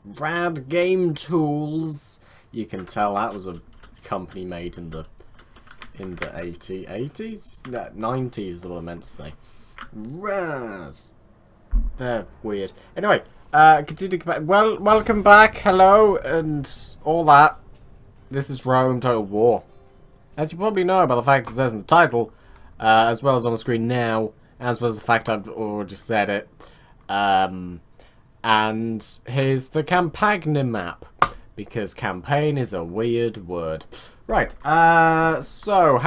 Rad Game Tools. You can tell that was a company made in the 80s? No, 90s is what I meant to say. Rad. They're weird. Anyway, continue. Well, welcome back. Hello, and all that. This is Rome Total War. As you probably know by the fact it says in the title, as well as on the screen now, as well as the fact I've already said it. And here's the Campagna map, because campaign is a weird word. Right, so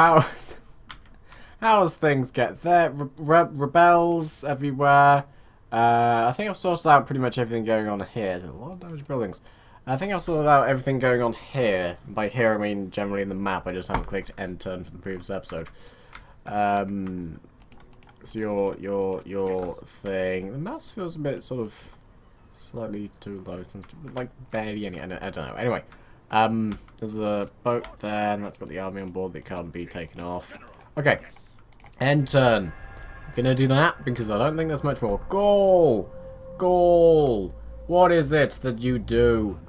how's things get there? Rebels everywhere. I think I've sorted out pretty much everything going on here. There's a lot of damaged buildings. I think I've sorted out everything going on here. By here I mean generally in the map. I just haven't clicked enter from the previous episode. So your thing. The mouse feels a bit sort of slightly too low, since like barely any. I don't know. Anyway, there's a boat there, and that's got the army on board that can't be taken off. Okay, end turn. Gonna do that because I don't think there's much more. Goal, goal. What is it that you do?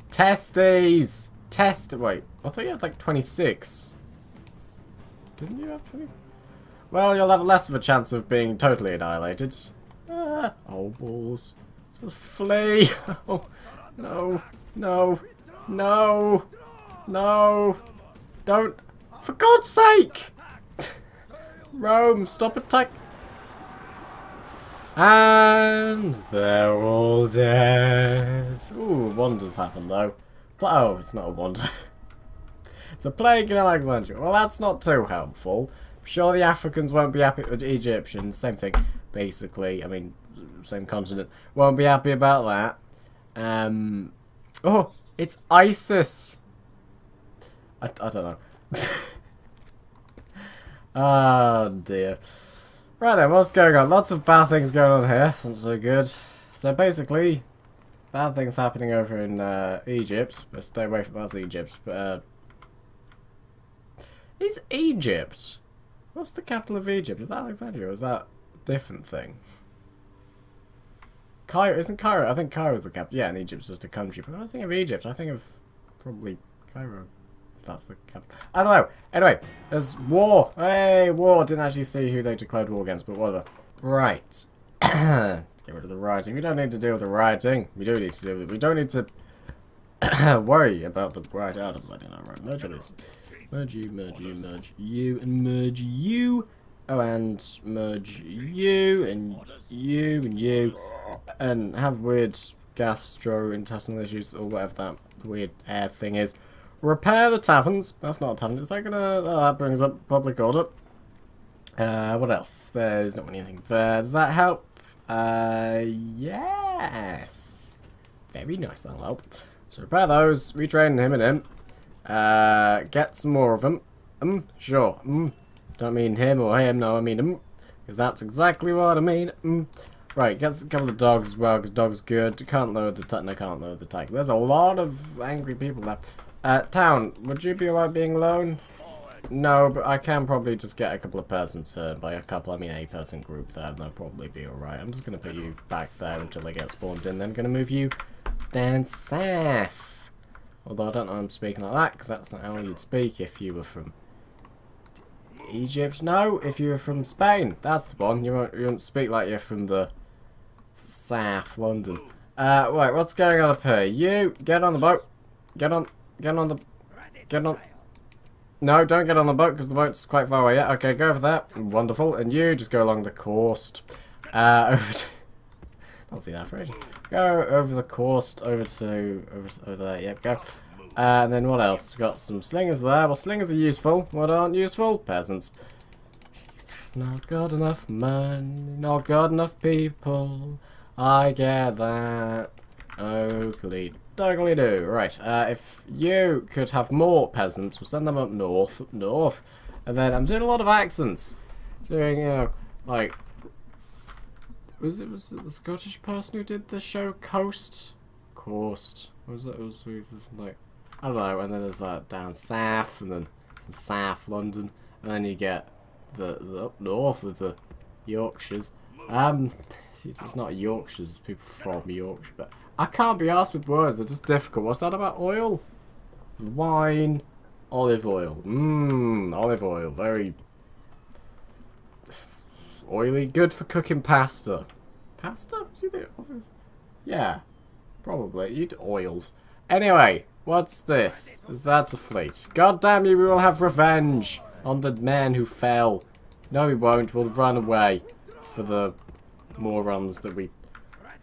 Testes. Wait, I thought you had like 26. Didn't you have 20? Well, you'll have less of a chance of being totally annihilated. Oh, balls. Just flee. Oh, no. No. No. No. Don't. For God's sake! Rome, stop attack. And they're all dead. Ooh, wonders happened though. Oh, it's not a wonder. It's a plague in Alexandria. Well, that's not too helpful. I'm sure the Africans won't be happy with the Egyptians. Same thing, basically. I mean, same continent. Won't be happy about that. Oh, it's ISIS. I don't know. Oh dear. Right then, what's going on? Lots of bad things going on here. It's not so good. So basically, bad things happening over in Egypt. But stay away from us, Egypt. But is Egypt? What's the capital of Egypt? Is that Alexandria or is that a different thing? Cairo, isn't Cairo? I think Cairo's the capital. Yeah, and Egypt's just a country. But when I think of Egypt, I think of probably Cairo. That's the capital. I don't know. Anyway, there's war. Hey, war. Didn't actually see who they declared war against, but whatever. Right. Get rid of the rioting. We don't need to deal with the rioting. We do need to deal with it. We don't need to worry about the right out of bloody no, right. Merge all these. Merge you, merge you, merge you, and merge you. Oh, and merge you, and you, and you. And have weird gastrointestinal issues, or whatever that weird air thing is. Repair the taverns. That's not a tavern. Is that gonna... Oh, that brings up public order. What else? There's not anything there. Does that help? Yes. Very nice, that'll help. So repair those. Retrain him and him. Get some more of them. Sure. Don't mean him or him. No, I mean him. Because that's exactly what I mean. Right, get a couple of dogs as well, because dogs good. Can't load the tank. No, can't load the tank. There's a lot of angry people there. Town, would you be alright being alone? No, but I can probably just get a couple of persons here. By a couple, I mean a person group there, and they'll probably be alright. I'm just going to put you back there until they get spawned in, then going to move you down south. Although I don't know I'm speaking like that, because that's not how you'd speak if you were from Egypt. No, if you were from Spain. That's the one. You won't speak like you're from the south, London. Right, what's going on up here? You, get on the boat. Get on the... No, don't get on the boat, because the boat's quite far away. Yeah, okay, go over there. Wonderful. And you just go along the coast. Over to... I'll see that for ages. Go over the coast, over there. Yep, go. And then what else? Got some slingers there. Well, slingers are useful. What aren't useful? Peasants. Not got enough money, not got enough people. I get that. Oakley. Doggly do. Right, if you could have more peasants, we'll send them up north, and then I'm doing a lot of accents. Doing, you know, like, was it the Scottish person who did the show Coast? What was it? It was like, I don't know, and then there's down south, and then from South London, and then you get the up north with the Yorkshires. It's not Yorkshire, it's people from Yorkshire, but I can't be asked with words, they're just difficult. What's that about oil? Wine, olive oil. Olive oil, very oily, good for cooking pasta. Pasta? Do you think? Yeah, probably. You'd oils. Anyway, what's this? That's a fleet. God damn you, we will have revenge on the men who fell. No, we won't. We'll run away for the morons that we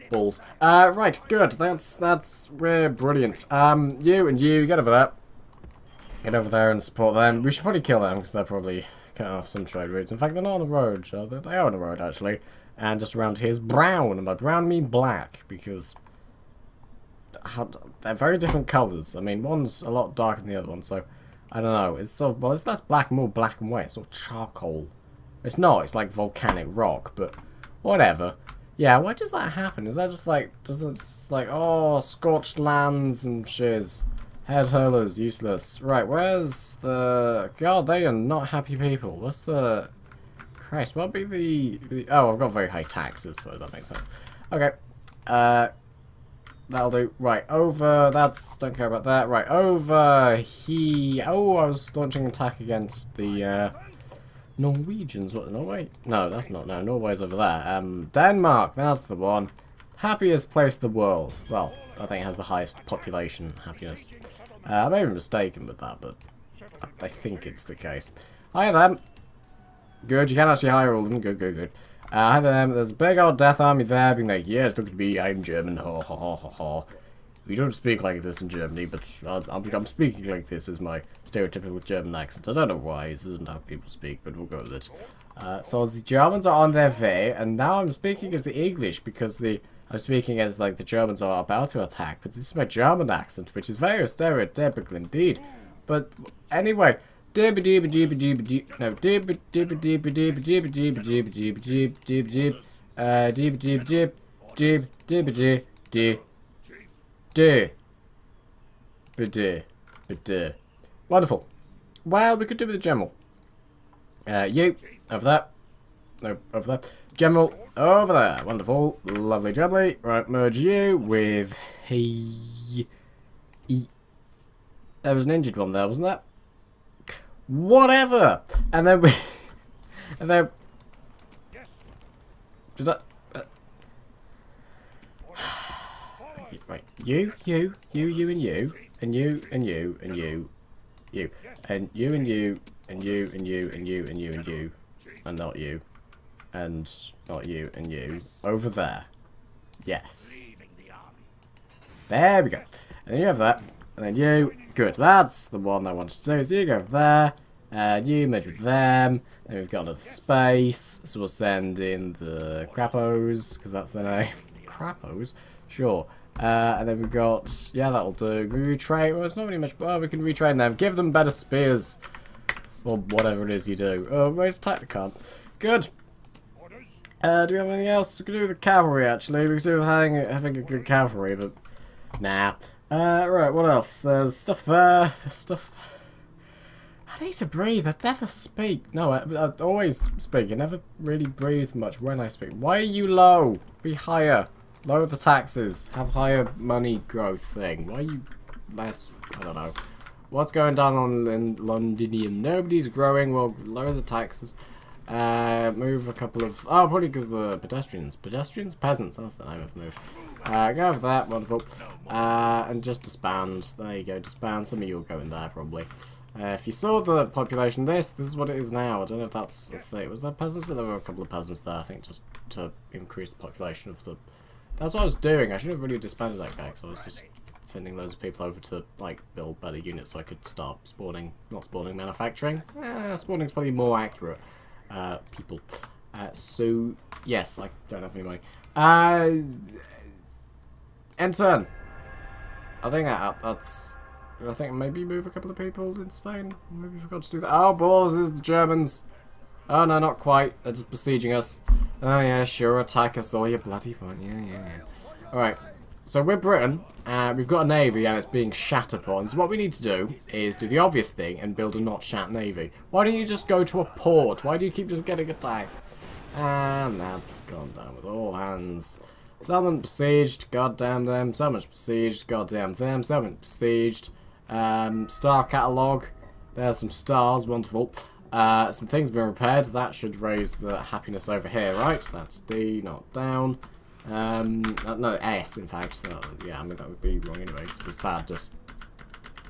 balls. Right, good. We're brilliant. You and you, get over there. Get over there and support them. We should probably kill them because they're probably cutting off some trade routes. In fact, they're not on the road. They are on the road, actually. And just around here is brown. And by brown, I mean black. Because they're very different colours. I mean, one's a lot darker than the other one. So, I don't know. It's sort of, well, it's less black, more black and white. It's sort of charcoal. It's not. It's like volcanic rock. But whatever. Yeah, why does that happen? Is that just like, oh, scorched lands and shiz. Head hurlers, useless. Right, where's the... God, they are not happy people. What's the... Christ, what'd be the... Oh, I've got very high taxes, so that makes sense. Okay. That'll do. Right, over... Don't care about that. Right, over... Oh, I was launching an attack against the, Norwegians. What, Norway? No, that's not... No, Norway's over there. Denmark, that's the one. Happiest place in the world. Well, I think it has the highest population happiness. I may be mistaken with that, but I think it's the case. Hi them. Good, you can actually hire all of them. Good. Hi them. There's a big old death army there being like, yes, look at me, I'm German. Ha ha ha ha ha. We don't speak like this in Germany, but I'm speaking like this as my stereotypical German accent. I don't know why, this isn't how people speak, but we'll go with it. So the Germans are on their way, and now I'm speaking as the English because I'm speaking as like the Germans are about to attack, but this is my German accent, which is very stereotypical indeed. But anyway, no, wonderful. Well, we could do with the general. You over there. No, over there. General, over there. Wonderful. Lovely jubbly. Right, merge you with... There was an injured one there, wasn't there? Whatever! And then we... And then... Did that... Right, you, and you, and you, and you, and you, and you, and you, and you, and you, and you, and you, and you, and you, and not you. And not you, and you. Over there. Yes. There we go. And then you have that. And then you. Good. That's the one I wanted to do. So you go over there. And you merge with them. Then we've got another space. So we'll send in the Crappos. Because that's their name. Crappos? Sure. And then we've got... Yeah, that'll do. We retrain. Well, it's not really much... Well, we can retrain them. Give them better spears. Or whatever it is you do. Oh, raise Tacticon. Good. Do we have anything else? We could do with the cavalry, actually. We could do with having a good cavalry, but... Nah. Right, what else? There's stuff there. There's stuff... I need to breathe. I never speak. No, I always speak. I never really breathe much when I speak. Why are you low? Be higher. Lower the taxes. Have higher money growth thing. Why are you less... I don't know. What's going down in Londinium? Nobody's growing. Well, lower the taxes. Move a couple of... Oh, probably because the pedestrians. Pedestrians? Peasants. That's the name of the move. Go over that. Wonderful. And just disband. There you go. Disband. Some of you will go in there, probably. If you saw the population, this is what it is now. I don't know if that's a thing. Was there peasants? There were a couple of peasants there, I think, just to increase the population of the... That's what I was doing. I should have really disbanded that guy, because I was just sending loads of people over to, like, build better units so I could start spawning... Not spawning, manufacturing. Spawning's probably more accurate. People. So, yes, I don't have any money. End turn. I think that's... I think maybe move a couple of people in Spain. Maybe we forgot to do that. Oh, balls, is the Germans. Oh, no, not quite. They're just besieging us. Oh, yeah, sure, attack us all, you bloody point. Yeah. Alright, so we're Britain. We've got a navy and it's being shat upon. So what we need to do is do the obvious thing and build a not shat navy. Why don't you just go to a port? Why do you keep just getting attacked? And that's gone down with all hands. Settlement besieged, goddamn them. Settlement besieged, goddamn them. Settlement besieged. Star catalogue. There's some stars, wonderful. Some things been repaired. That should raise the happiness over here, right? That's D, not down. No, S, in fact. So, yeah, I mean, that would be wrong anyway. It's be sad, just...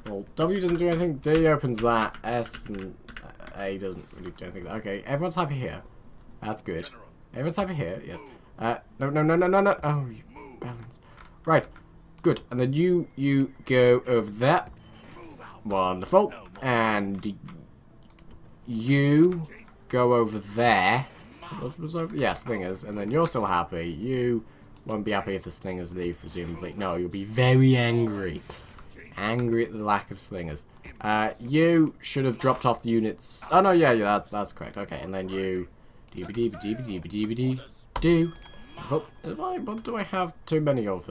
Well, W doesn't do anything. D opens that. S and A doesn't really do anything. Okay, everyone's happy here. That's good. Everyone's happy here, yes. No. Oh, you balance. Right, good. And then you go over there. Wonderful. And you go over there. What was over? Yes, Slingers. And then you're still happy. You won't be happy if the Slingers leave, presumably. No, you'll be very angry. Angry at the lack of Slingers. You should have dropped off the units. Oh, no, yeah, that's correct. Okay, and then you... Do. What do I have too many of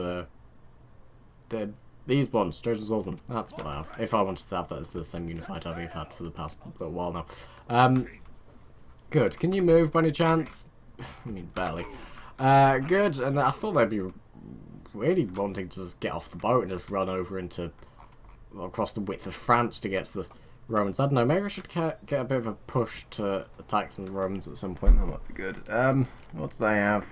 these ones? Trojans all of them. That's what I have. If I wanted to have that as the same unified army I've had for the past little while now. Good. Can you move by any chance? I mean, barely. Good. And I thought they'd be really wanting to just get off the boat and just run over into across the width of France to get to the Romans. I don't know, maybe I should get a bit of a push to attack some Romans at some point. That might be good. What do they have?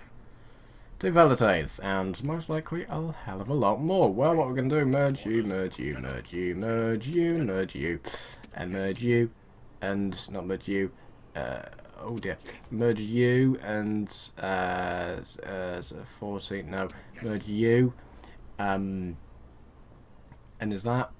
2 velites, and most likely a hell of a lot more. Well, what we're going to do, merge you, merge you, merge you, merge you, merge you, and merge you, and not merge you, oh dear, merge you, and, 14, no, merge you, and is that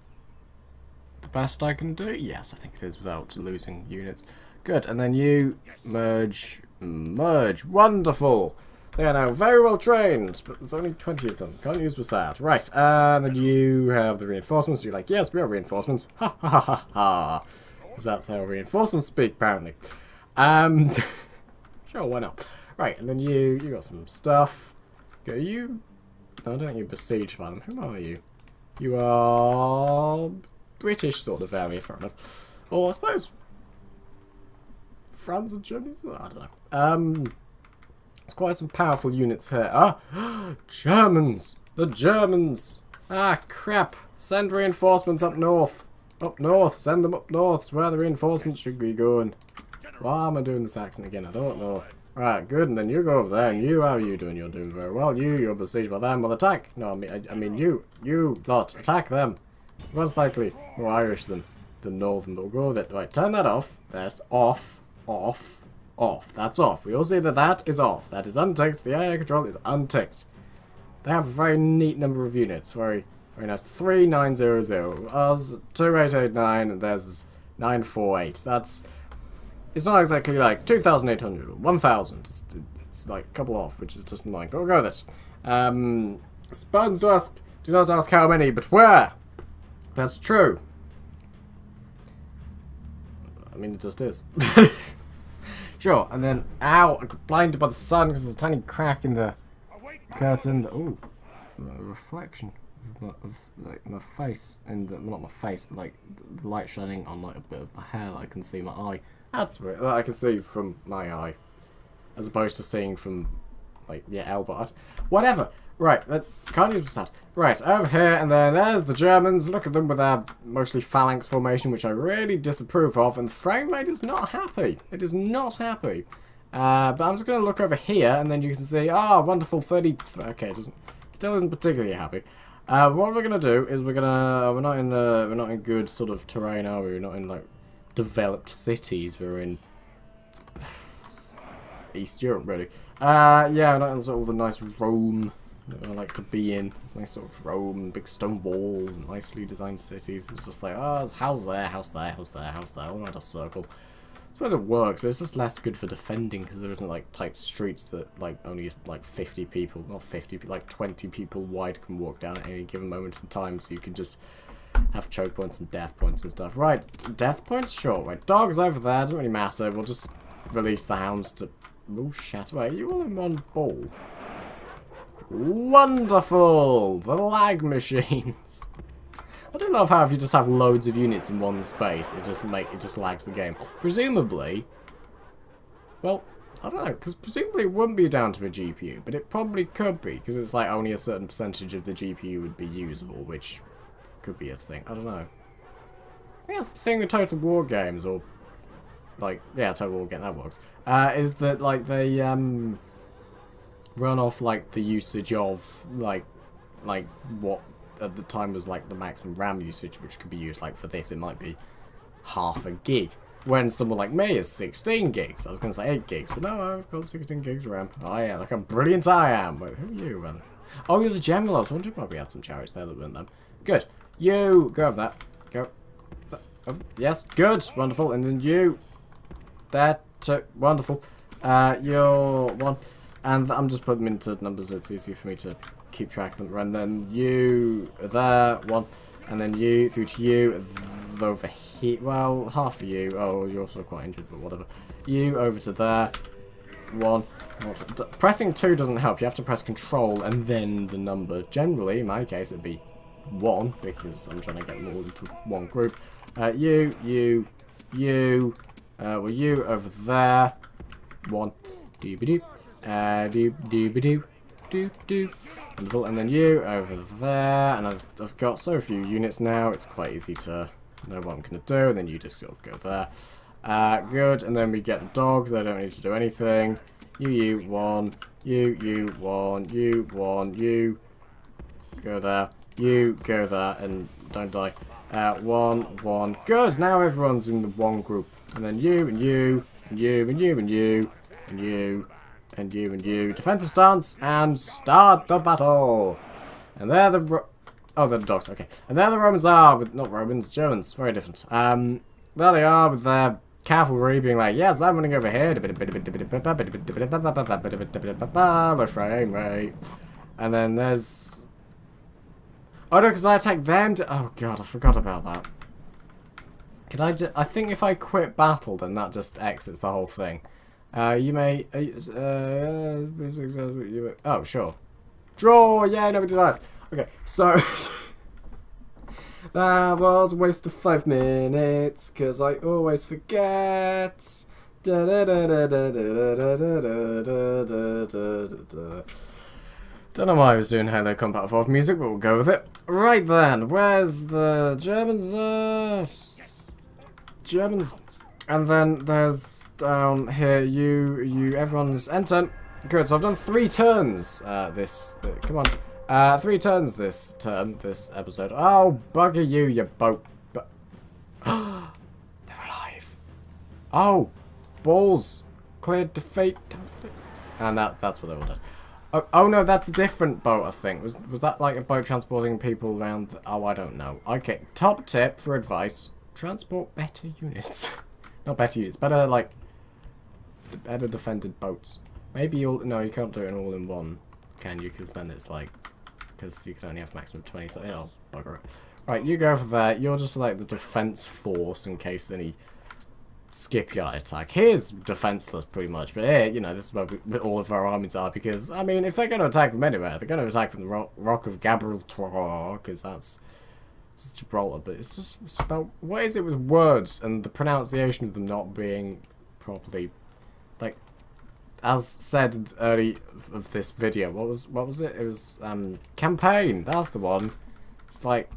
the best I can do? Yes, I think it is without losing units. Good, and then you merge, wonderful. They are now very well trained, but there's only 20 of them. Can't use Wasad. Right, and then you have the reinforcements. You're like, yes, we are reinforcements. Ha ha ha ha ha. Because that's how reinforcements speak, apparently. Sure, why not? Right, and then you got some stuff. Go you. No, don't you besieged by them. Who are you? You are British sort of area, fair enough. Or I suppose France and Germany. I don't know. There's quite some powerful units here. Ah, Germans! The Germans! Ah, crap! Send reinforcements up north. Up north. Send them up north. Where the reinforcements should be going. Why am I doing this accent again? I don't know. Right, good. And then you go over there. And you, how are you doing? You're doing very well. You're besieged by them. Well, attack. No, I mean you lot. Attack them. Most likely more Irish than Northern, but we'll go with it. Right, turn that off. That's off. Off. Off. That's off. We all see that that is off. That is unticked. The area control is unticked. They have a very neat number of units. Very, very nice. 3900. Us 2889. And there's 948. That's. It's not exactly like 2,800 or 1,000. It's like a couple off, which is just annoying. But we'll go with it. Spartans to ask. Do not ask how many, but where. That's true. I mean, it just is. Sure, and then, ow, I got blinded by the sun because there's a tiny crack in the curtain. Ooh, a reflection of like my face, and well, not my face, but like the light shining on like a bit of my hair that I can see my eye. That's weird. That I can see from my eye, as opposed to seeing from like elbow. Whatever. Right, that can't use that. Right, over here, and then there's the Germans. Look at them with their mostly phalanx formation, which I really disapprove of, and the frame rate is not happy. It is not happy. But I'm just going to look over here, and then you can see, wonderful 30... Okay, it still isn't particularly happy. What we're going to do is we're not in good sort of terrain, are we? We're not in, like, developed cities. We're in East Europe, really. Yeah, not in sort of the nice Rome that I like to be in. It's nice sort of Rome, big stone walls, and nicely designed cities. It's just like, there's house there, house there, house there, house there, all around a circle. I suppose it works, but it's just less good for defending because there isn't like tight streets that like only like 50 people, not 50, but like 20 people wide can walk down at any given moment in time, so you can just have choke points and death points and stuff. Right, death points? Sure. Right, dogs over there, doesn't really matter. We'll just release the hounds to... Oh, shit, wait, you all in one ball? Wonderful! The lag machines. I do love how if you just have loads of units in one space, it just lags the game. Presumably, well, I don't know, because presumably it wouldn't be down to a GPU, but it probably could be, because it's like only a certain percentage of the GPU would be usable, which could be a thing. I don't know. I think that's the thing with Total War games, or like, yeah, Total War game, that works. Is that like they run off like the usage of like what at the time was like the maximum RAM usage, which could be used like for this. It might be half a gig. When someone like me is 16 gigs. I was going to say 8 gigs, but no, I've got 16 gigs RAM. Oh yeah, look how brilliant I am. Wait, who are you, man? Oh, you're the general. I was wondering why we had some chariots there that weren't them. Good. You, go over that. Go. Yes, good. Wonderful. And then you. There, two. Wonderful. You're one. And I'm just putting them into numbers so it's easy for me to keep track of them. And then you, there, one. And then you, through to you, over here. Well, half of you. Oh, you're also quite injured, but whatever. You over to there. One. Pressing 2 doesn't help. You have to press Control and then the number. Generally, in my case, it'd be 1 because I'm trying to get them all into one group. You. Well, you over there. 1. Doobie-doo. Doobie-doo. Doo-doo. Wonderful. And then you over there. And I've got so few units now. It's quite easy to know what I'm going to do, and then you just sort of go there. Good, and then we get the dogs. They don't need to do anything. You, 1. You, 1. You, 1. You, go there. You, go there, and don't die. 1, 1. Good, now everyone's in the one group. And then you, and you, and you, and you, and you, and you, and you, and you. Defensive stance, and start the battle. And they're the... Oh, they're the dogs, okay. And there the Romans are, with not Romans, Germans, very different. There they are with their cavalry being like, yes, I'm running over here. Low frame rate. And then there's... Oh no, because I attacked them. Oh god, I forgot about that. Can I just... I think if I quit battle, then that just exits the whole thing. You may... oh, sure. Draw! Yeah, nobody dies. Okay, so that was a waste of 5 minutes, because I always forget. Don't know why I was doing Halo Combat Evolved music, but we'll go with it. Right then, where's the Germans? Germans. And then there's down here, everyone's enter. Good, so I've done 3 turns come on. 3 turns this episode. Oh, bugger you, you boat. They're alive. Oh, balls. Cleared defeat. And that's what they ordered. Oh no, that's a different boat, I think. Was that like a boat transporting people around? Oh, I don't know. Okay, top tip for advice. Transport better units. Not better units, better defended boats. Maybe no, you can't do it all in one, can you? Because then it's like... Because you can only have maximum 20, so oh, bugger it. Right, you go for that. You're just like the defense force in case any skipyard attack. Here's defenseless, pretty much, but here, you know, this is where all of our armies are, because, I mean, if they're going to attack from anywhere, they're going to attack from the Rock of Gibraltar, because that's Gibraltar, but it's just spelled... What is it with words and the pronunciation of them not being properly, like... As said early of this video, what was it? It was campaign. That's the one. It's like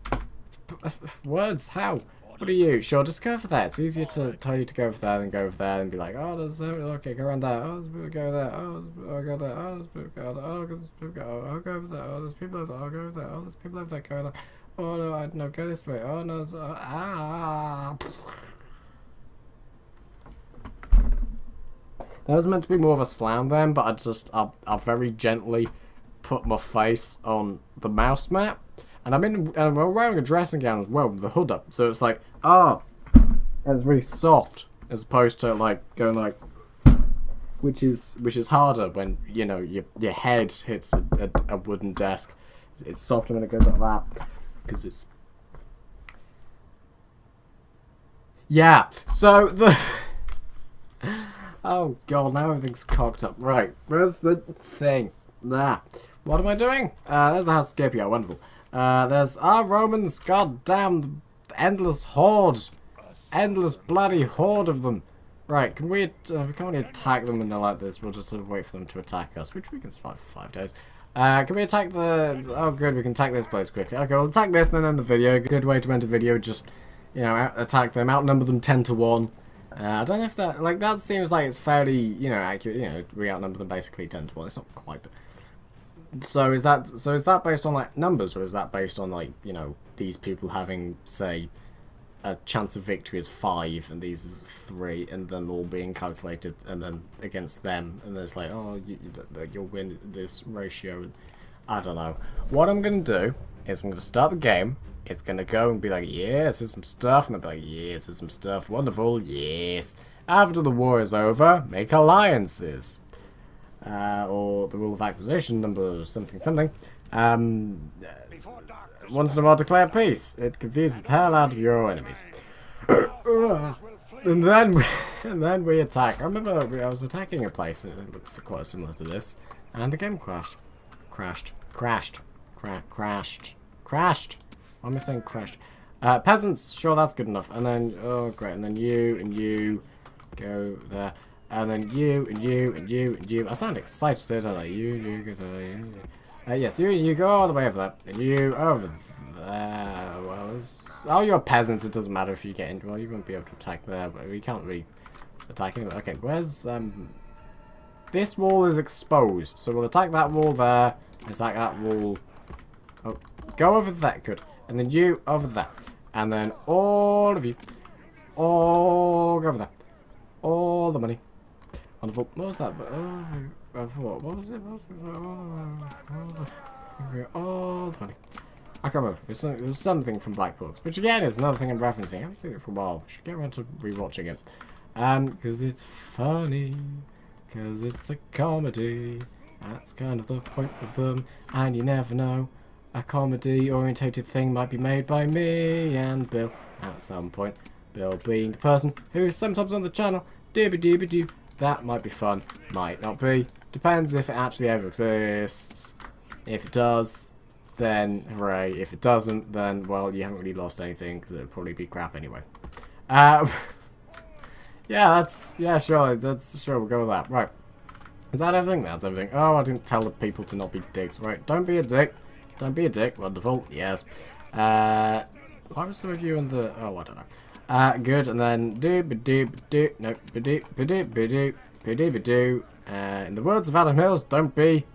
words. How? What are you? Sure, just go for that. It's easier to tell you to go for that than go over there and be like, oh, there's okay, go around there. Oh, there's people go there. Oh, I'll go there. Oh, there's people go there. Oh, there's people go. I'll go over there. Oh, there's people over there. I'll go over there. Oh, there's people over there. Go there. Oh no, no, go this way. Oh no, That was meant to be more of a slam then, but I very gently put my face on the mouse mat, and I'm wearing a dressing gown as well with the hood up, so it's like, and it's really soft as opposed to like going like, which is harder when, you know, your head hits a wooden desk. It's softer when it goes like that because it's So the oh god, now everything's cocked up. Right, where's the thing? There. What am I doing? There's the House of Scipio, wonderful. There's our Romans, goddamn endless horde. Endless bloody horde of them. Right, can we can't really attack them when they're like this. We'll just sort of wait for them to attack us, which we can survive for 5 days. Can we attack the... Oh, good, we can attack this place quickly. Okay, we'll attack this and then end the video. Good way to end a video, just, you know, attack them, outnumber them 10 to 1. I don't know if that... Like, that seems like it's fairly, you know, accurate. You know, we outnumber them basically 10 to 1. It's not quite, but... So is that based on, like, numbers, or is that based on, like, you know, these people having, say... a chance of victory is 5 and these 3 and them all being calculated and then against them and there's like, oh, you'll win this ratio. I don't know. What I'm going to do is I'm going to start the game. It's going to go and be like, yes, there's some stuff, and they'll be like, yes, there's some stuff, wonderful, yes. After the war is over, make alliances. Or the rule of acquisition, number something something. Once in a while declare peace. It confuses the hell out of your enemies. and then we attack. I remember I was attacking a place and it looks quite similar to this. And the game crashed. Crashed. Why am I saying crashed? Peasants, sure, that's good enough. And then, oh great, and then you and you go there. And then you and you and you and you. I sound excited, don't I? You go there. Yes, you go all the way over there, and you over there. Well, oh, you're peasants. It doesn't matter if you get in. Well, you won't be able to attack there, but we can't really attack anywhere. Okay, where's this wall is exposed, so we'll attack that wall there. Attack that wall. Oh, go over there. Good, and then you over there, and then all of you, all go over there. All the money. Wonderful. What was that? What was it? All the money. I can't remember. It was something from Black Books, which again is another thing I'm referencing. I haven't seen it for a while. I should get around to rewatching it. Because it's funny. Because it's a comedy. That's kind of the point of them. And you never know. A comedy-orientated thing might be made by me and Bill at some point. Bill being the person who is sometimes on the channel. Dooby-dooby-doo. That might be fun. Might not be. Depends if it actually ever exists. If it does, then hooray. If it doesn't, then, well, you haven't really lost anything, because it'll probably be crap anyway. Yeah, sure, we'll go with that. Right. Is that everything? That's everything. Oh, I didn't tell the people to not be dicks. Right, don't be a dick. Don't be a dick. Wonderful. Yes. Why were some of you in the... Oh, I don't know. Good, and then do-ba-do-ba-do, no, ba-do-ba-do-ba-do, ba-do-ba-do. In the words of Adam Hills, don't be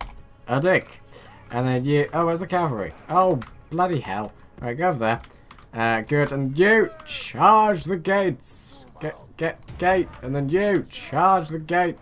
a dick. And then you, oh, where's the cavalry? Oh, bloody hell. Right, go over there. Good, and you, charge the gates. Gate, and then you, charge the gate.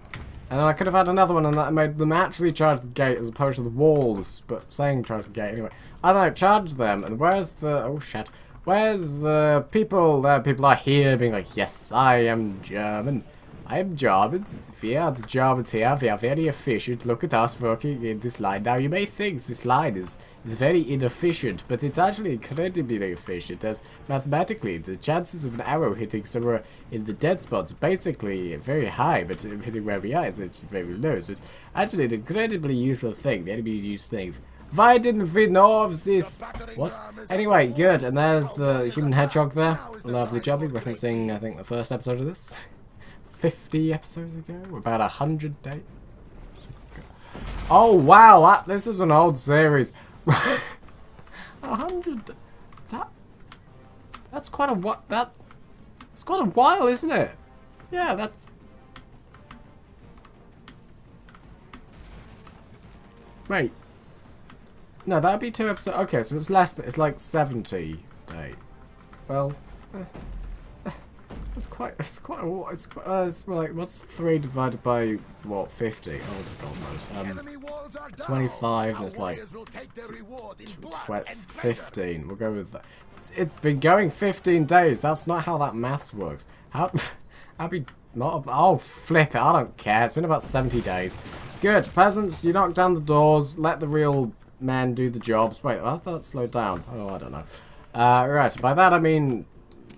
And then I could have had another one, and that made them actually charge the gate as opposed to the walls, but saying charge the gate anyway. I don't know, charge them, and where's the, oh shit. Where's the people? The people are here being like, yes, I am German. I am German. Yeah, the Germans here. We are very efficient. Look at us working in this line. Now, you may think this line is very inefficient, but it's actually incredibly efficient, as mathematically, the chances of an arrow hitting somewhere in the dead spot's basically very high, but hitting where we are is very low. So it's actually an incredibly useful thing. The enemy use things. Why didn't we know of this? What? Anyway, good. And there's the human hedgehog there. Lovely job. Referencing, I think, the first episode of this. 50 episodes ago? About 100 days? Oh, wow. This is an old series. 100... That's quite a... That's quite a while, isn't it? Yeah, that's... Wait. No, that'd be 2 episodes. Okay, so it's less. It's like 70 days. Well, it's quite. It's like what's 3 divided by what? 50. Oh God knows. 25. And it's like 15. We'll go with that. It's been going 15 days. That's not how that maths works. How? I'd be not. Oh, flip it. I don't care. It's been about 70 days. Good peasants. You knock down the doors. Let the real men do the jobs. Wait, how's that slowed down? Oh, I don't know. Right, by that I mean,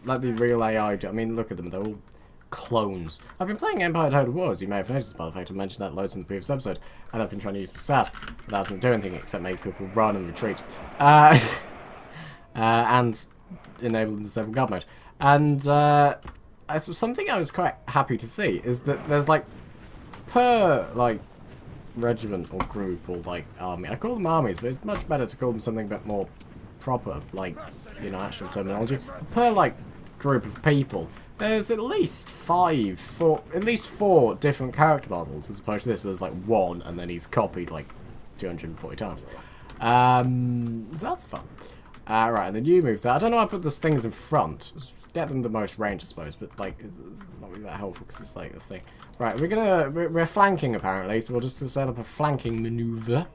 let the real AI do. I mean, look at them, they're all clones. I've been playing Empire Total Wars, you may have noticed by the fact I mentioned that loads in the previous episode, and I've been trying to use the SAT without them doing anything except make people run and retreat. And enable the 7 guard mode. And, something I was quite happy to see is that there's like per like regiment or group or like army. I call them armies, but it's much better to call them something a bit more proper, like, you know, actual terminology. Per like group of people, there's at least at least four different character models, as opposed to this where there's like one and then he's copied like 240 times. So that's fun. Right, and then you move that. I don't know why I put those things in front. Just get them the most range, I suppose, but like it's not really that helpful because it's like a thing. Right, we're flanking apparently, so we'll just set up a flanking maneuver.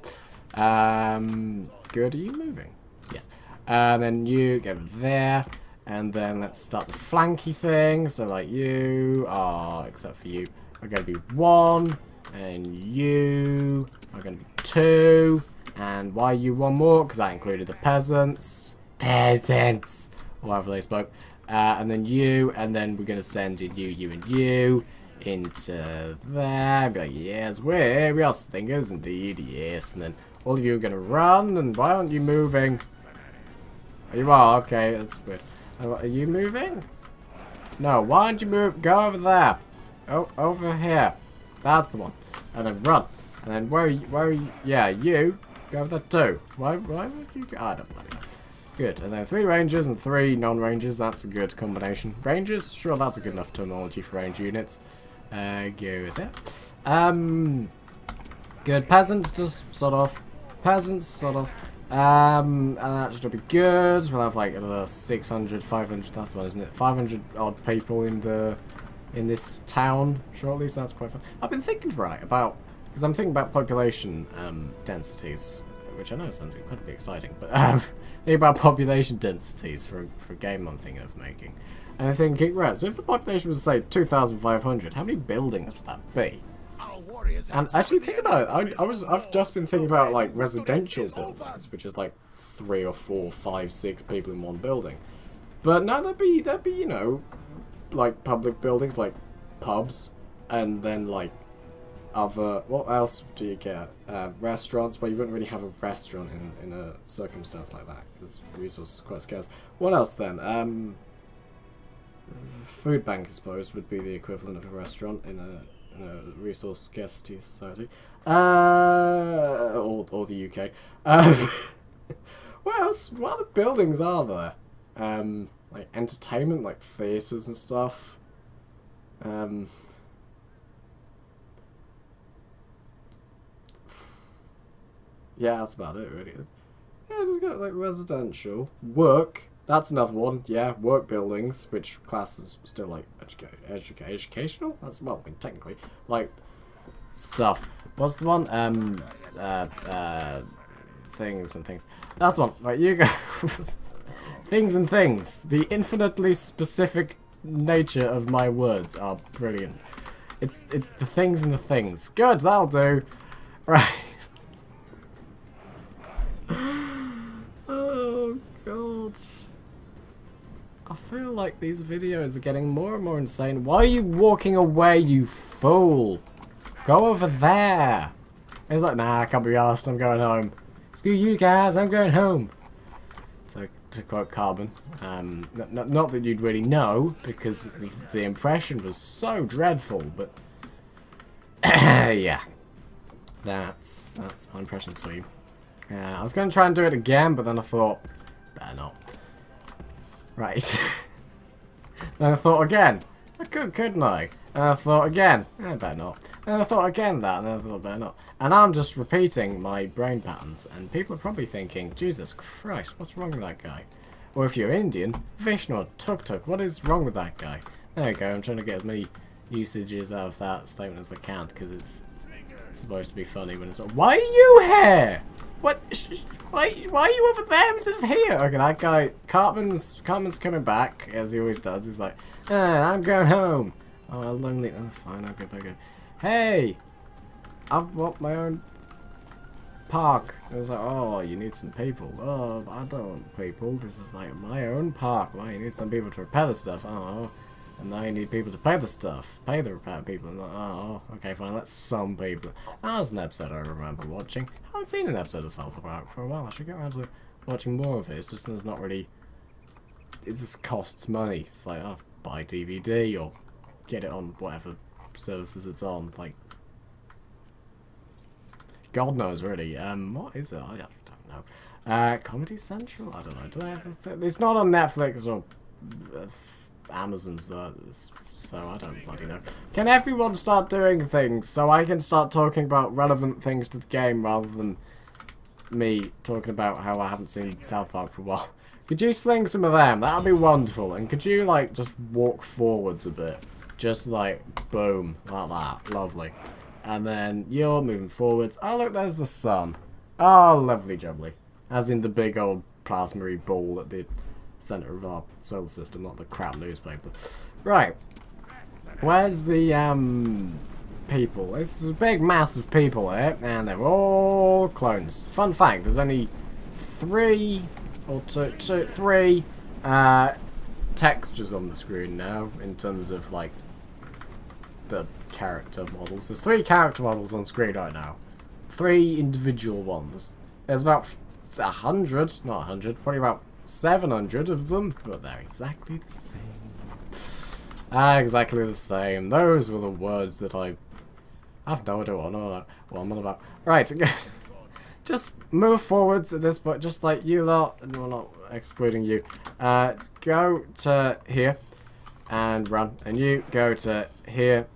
Good. Are you moving? Yes. And then you go there, and then let's start the flanky thing. So like you are, except for you, are going to be 1, and you are going to be 2. And why you one more? Because that included the peasants. Peasants! Or however they spoke. And then you, and then we're going to send in you, and you into there. Be like, yes, we are stingers indeed, yes. And then all of you are going to run, and why aren't you moving? Oh, you are? Okay, that's weird. Are you moving? No, why don't you move? Go over there. Oh, over here. That's the one. And then run. And then where are you? Yeah, you. Go over there too. Why would you go? I don't bloody know. Good. And then 3 rangers and 3 non-rangers. That's a good combination. Rangers? Sure, that's a good enough terminology for range units. Go with it. Good. Peasants, just sort of. Peasants, sort of. And that should be good. We'll have like another 600, 500. That's one, isn't it? 500 odd people in this town shortly. So that's quite fun. I've been thinking about. Because I'm thinking about population densities, which I know sounds incredibly exciting, but thinking about population densities for a game I'm thinking of making. And I'm thinking, right, so if the population was, say, 2,500, how many buildings would that be? And actually, think about it. I've just been thinking about, like, residential buildings, which is, like, 3 or 4, 5, 6 people in one building. But no, that'd be, you know, like, public buildings, like pubs, and then, like, what else do you get? Restaurants. Well, you wouldn't really have a restaurant in a circumstance like that because resources are quite scarce. What else then? Food bank, I suppose, would be the equivalent of a restaurant in a resource scarcity society. Or the UK. What else? What other buildings are there? Like entertainment, like theatres and stuff. Yeah, that's about it, really. Yeah, just got like residential. Work. That's another one. Yeah, work buildings, which class is still like educational. That's, well, I mean, technically, like stuff. What's the one? Things and things. That's the one. Right, you go. Things and things. The infinitely specific nature of my words are brilliant. It's the things and the things. Good, that'll do. Right. Oh god. I feel like these videos are getting more and more insane. Why are you walking away, you fool? Go over there. He's like, nah, I can't be arsed, I'm going home. Screw you guys, I'm going home. So, to quote Carbon, not that you'd really know, because the impression was so dreadful, but yeah. That's my impressions for you. I was going to try and do it again, but then I thought, better not. Right. Then I thought again, I couldn't I? And I thought again, better not. And I thought again that, and then I thought, better not. And I'm just repeating my brain patterns, and people are probably thinking, Jesus Christ, what's wrong with that guy? Or if you're Indian, Vishnu or Tuk Tuk, what is wrong with that guy? There you go, I'm trying to get as many usages out of that statement as I can, because it's supposed to be funny when it's like, why are you here? What? Why are you over there instead of here? Okay, that guy, Cartman's coming back, as he always does. He's like, I'm going home. Oh, lonely. Oh, fine, okay, okay. Hey! I want my own park. It was like, oh, you need some people. Oh, I don't want people. This is like my own park. Well, you need some people to repair the stuff. Oh, and now you need people to pay the stuff. Pay the repair people. And oh, okay, fine. That's some people. That was an episode I remember watching. I haven't seen an episode of South Park for a while. I should get around to watching more of it. It's just there's not really. It just costs money. It's like, oh, buy DVD or get it on whatever services it's on. Like, God knows, really. What is it? I don't know. Comedy Central? I don't know. Do they have it's not on Netflix or Amazon, so I don't bloody know. Can everyone start doing things so I can start talking about relevant things to the game rather than me talking about how I haven't seen South Park for a while? Could you sling some of them? That would be wonderful. And could you, like, just walk forwards a bit? Just, like, boom. Like that. Lovely. And then you're moving forwards. Oh, look, there's the sun. Oh, lovely jubbly. As in the big old plasma ball at the centre of our solar system, not the crap newspaper. Right. Where's the, people? This is a big mass of people here, and they're all clones. Fun fact, there's only three textures on the screen now, in terms of, like, the character models. There's 3 character models on screen right now. 3 individual ones. There's about 100, not 100, probably about 700 of them, but they're exactly the same. Exactly the same. Those were the words that I have no idea what I'm on about. Right, just move forwards at this point, just like you lot, and we're not excluding you. Go to here and run, and you go to here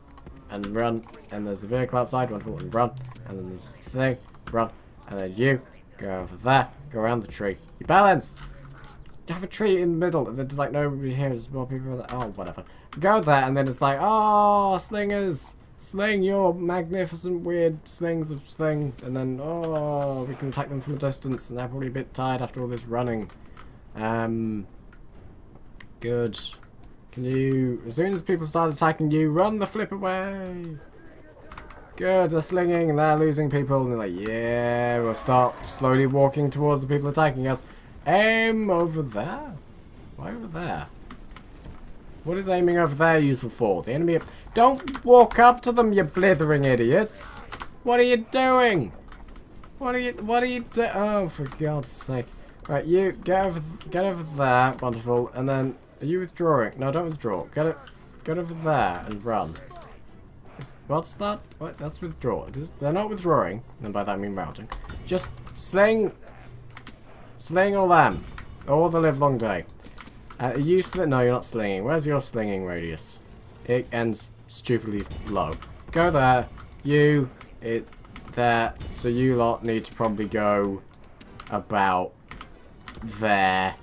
and run, and there's a vehicle outside, wonderful, and run, and then there's a thing, run, and then you go over there, go around the tree. You balance! You have a tree in the middle, and then like nobody here, there's more people there. Oh, whatever. Go there, and then it's like, oh, slingers! Sling your magnificent weird slings of sling, and then, oh, we can attack them from a distance, and they're probably a bit tired after all this running. Good. Can you, as soon as people start attacking you, run the flip away! Good, they're slinging, and they're losing people, and they're like, yeah, we'll start slowly walking towards the people attacking us. Aim over there? Why over there? What is aiming over there useful for? The enemy... Don't walk up to them, you blithering idiots! What are you doing? What are you doing? Oh, for God's sake. Right, you, get over there, wonderful, and then... Are you withdrawing? No, don't withdraw. Get over there and run. What's that? What? That's withdraw. They're not withdrawing, and by that I mean routing. Just sling all them. All the live long day. Are you no, you're not slinging. Where's your slinging radius? It ends stupidly low. Go there. You, there. So you lot need to probably go about there.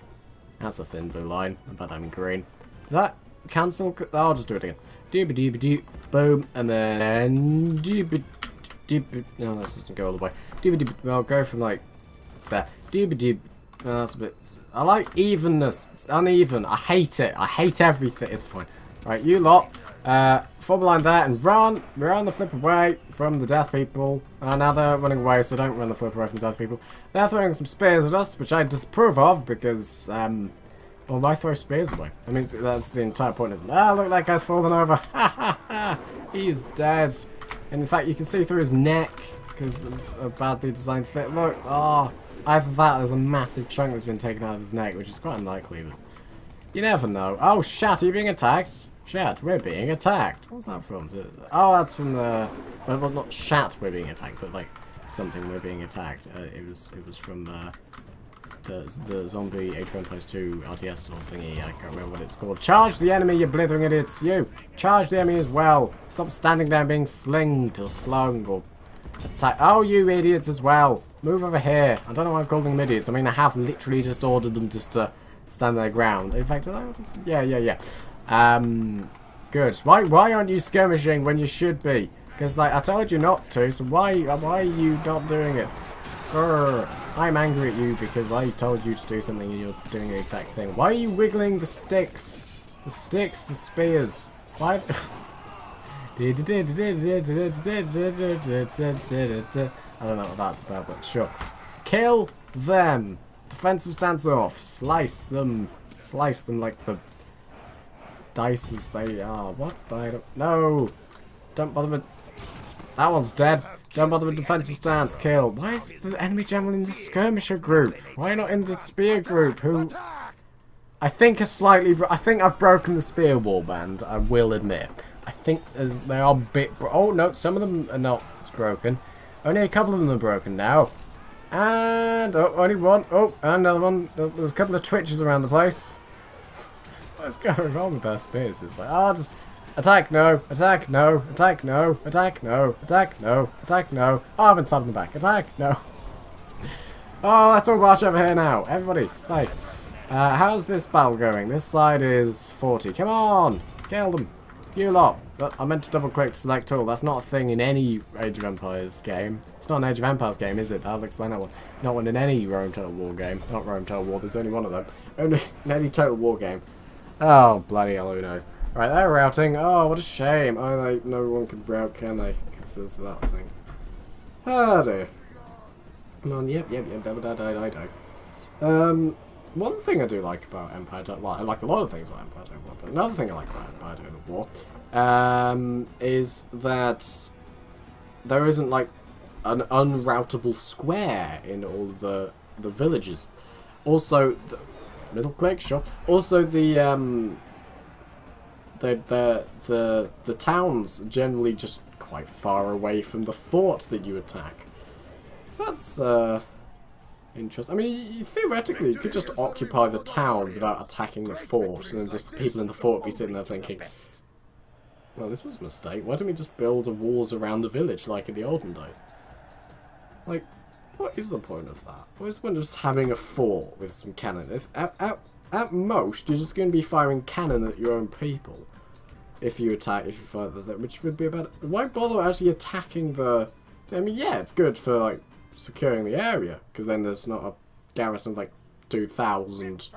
That's a thin blue line. About that I mean green. Did that cancel? I'll just do it again. Doobie-doobie-doo. Boom. And then... Doobie-doobie... No, this doesn't go all the way. Doobie-doobie... Well, go from, like, there. Doobie-doobie... No, that's a bit... I like evenness. It's uneven. I hate it. I hate everything. It's fine. Right, you lot. Form a line there and run. Run the flip away from the death people. Now they're running away, so don't run the flip away from the death people. They're throwing some spears at us, which I disapprove of because, well, why throw spears away? I mean, that's the entire point of them. Ah, look, that guy's fallen over. Ha ha ha. He's dead. And in fact, you can see through his neck because of a badly designed fit. Look, oh, either that or there's a massive chunk that's been taken out of his neck, which is quite unlikely, but you never know. Oh, shat, are you being attacked? Shat, we're being attacked. What's that from? Oh, that's from the... Well, not shat, we're being attacked, but like something we're being attacked. It was from the zombie H1 Post 2 RTS sort of thingy. I can't remember what it's called. Charge the enemy, you blithering idiots! You! Charge the enemy as well! Stop standing there being slinged or slung or attacked. Oh, you idiots as well! Move over here. I don't know why I'm calling them idiots. I mean, I have literally just ordered them just to stand their ground. In fact, yeah. Good. Why aren't you skirmishing when you should be? Because, like, I told you not to, so why are you not doing it? Grr. I'm angry at you because I told you to do something and you're doing the exact thing. Why are you wiggling the sticks? The sticks, the spears. Why? I don't know what that's about, but sure. Kill them. Defensive stance off. Slice them. Slice them like the dice as they are. What? I don't know. Don't bother with... That one's dead. Don't bother with defensive stance. Kill. Why is the enemy general in the skirmisher group? Why not in the spear group? Who... I think I think I've broken the spear warband. I will admit. I think they are a bit. Oh no, some of them are not broken. Only a couple of them are broken now. And oh, only one. Oh, and another one. There's a couple of twitches around the place. What's going on with our spears? It's like, oh, just attack, no, attack, no, attack, no, attack, no, attack, no, attack, no. Oh, I've been stabbed in the back. Attack, no. Oh, let's all march over here now. Everybody, stay. How's this battle going? This side is 40. Come on, kill them. You lot. But I meant to double click to select all. That's not a thing in any Age of Empires game. It's not an Age of Empires game, is it? I'll explain that one. Not one in any Rome Total War game. Not Rome Total War, there's only one of them. Only in any Total War game. Oh, bloody hell, who knows. Right, they're routing. Oh, what a shame. Oh, no one can route, can they? Because there's that thing. Oh, dear. Come on, yep, die. One thing I do like about Empire Total War, I like a lot of things about Empire Total War, but another thing I like about Empire Total War is that there isn't like an unroutable square in all the villages. Also, middle click, sure. Also, the towns are generally just quite far away from the fort that you attack. So that's interesting. I mean, theoretically, you could just occupy the town without attacking the fort, and then just the people in the fort be sitting there thinking, well, this was a mistake. Why don't we just build walls around the village like in the olden days? Like, what is the point of that? What is the point of just having a fort with some cannon? If, at most, you're just going to be firing cannon at your own people. If you fight them, which would be about... Why bother actually attacking the... I mean, yeah, it's good for, like, securing the area, because then there's not a garrison of, like, 2,000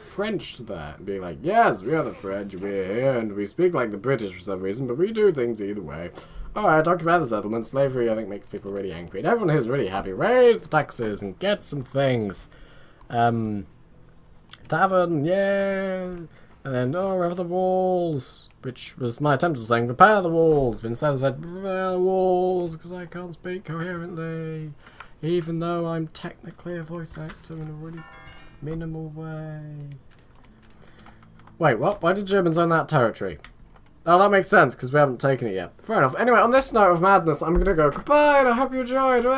French there, and being like, yes, we are the French, we're here, and we speak like the British for some reason, but we do things either way. Alright, talking about the settlement, slavery I think makes people really angry, and everyone is really happy. Raise the taxes and get some things. Tavern, yeah! And then, oh, repair the walls, which was my attempt at saying repair the walls, but instead of repair the walls, because I can't speak coherently, even though I'm technically a voice actor in a really minimal way. Wait, what? Why did Germans own that territory? Oh, that makes sense, because we haven't taken it yet. Fair enough. Anyway, on this note of madness, I'm going to go goodbye, and I hope you enjoyed. This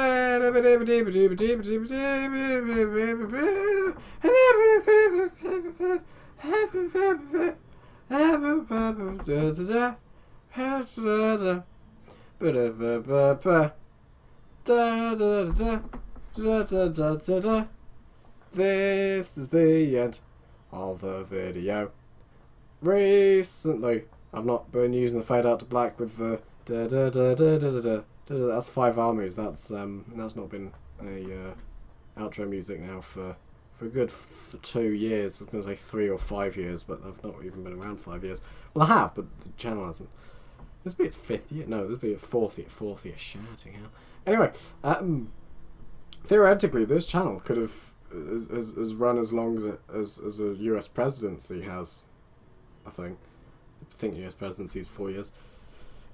is the end of the video. Recently, I've not been using the fade out to black with the that's 5 armies. That's not been a outro music now for a good 2 years. I was going to say 3 or 5 years, but I've not even been around 5 years. Well, I have, but the channel hasn't. This will be its 5th year. No, this will be its 4th year. Shouting out. Anyway, theoretically, this channel could have has run as long as a US presidency has. I think US presidency is 4 years.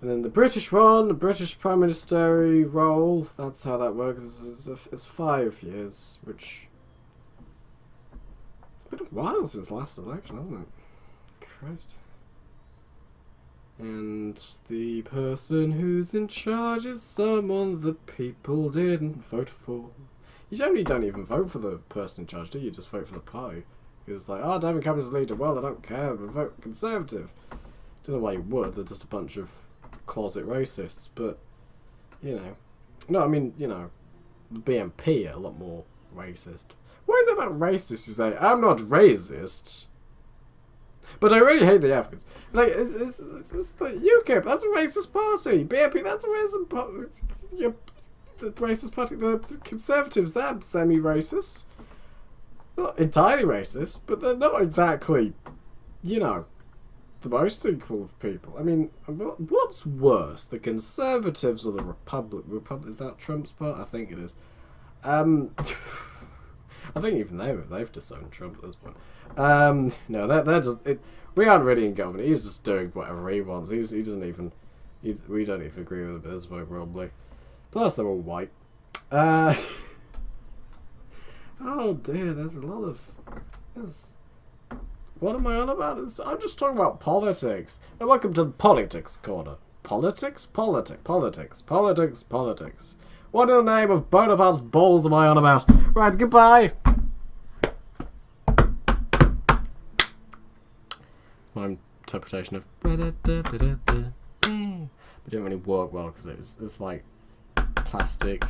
And then the British one, the British Prime Ministerial role, that's how that works, is 5 years, which... It's been a while since the last election, hasn't it? Christ. And the person who's in charge is someone the people didn't vote for. You generally don't even vote for the person in charge, do you? You just vote for the party. Because it's like, oh, David Cameron's leader, well, I don't care, but vote Conservative. Don't know why you would, they're just a bunch of closet racists, but, you know. No, I mean, you know, the BNP are a lot more racist. What is it about racist? You say, I'm not racist, but I really hate the Africans. Like, it's the UKIP, that's a racist party. BNP, that's a racist party. The racist party, the Conservatives, they're semi-racist. Not entirely racist, but they're not exactly, you know, the most equal of people. I mean, what's worse, the Conservatives or the Republic? Is that Trump's part? I think it is. I think even they've disowned Trump at this point. No, they're just... we aren't really in government. He's just doing whatever he wants. He doesn't even... we don't even agree with him at this point, probably. Plus, they're all white. Oh dear, there's a lot of... What am I on about? I'm just talking about politics. And welcome to the Politics Corner. Politics? Politics. What in the name of Bonaparte's balls am I on about? Right, goodbye! My interpretation of... It didn't really work well because it's like plastic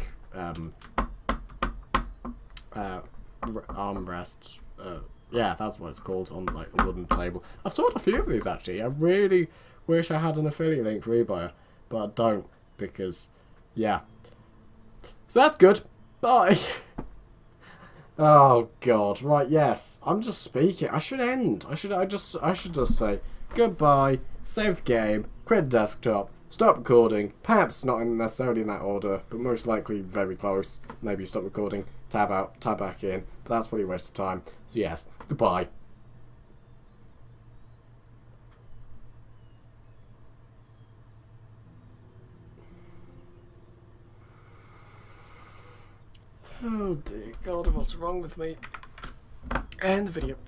armrest. Yeah, that's what it's called, on like a wooden table. I've sold a few of these actually. I really wish I had an affiliate link for eBuyer, but I don't because, yeah. So that's good. Bye. Oh God. Right. Yes. I'm just speaking. I should end. I should just say goodbye. Save the game. Quit desktop. Stop recording. Perhaps not necessarily in that order, but most likely very close. Maybe stop recording. Tab out. Tab back in. But that's probably a waste of time. So yes. Goodbye. Oh dear God, what's wrong with me? End the video.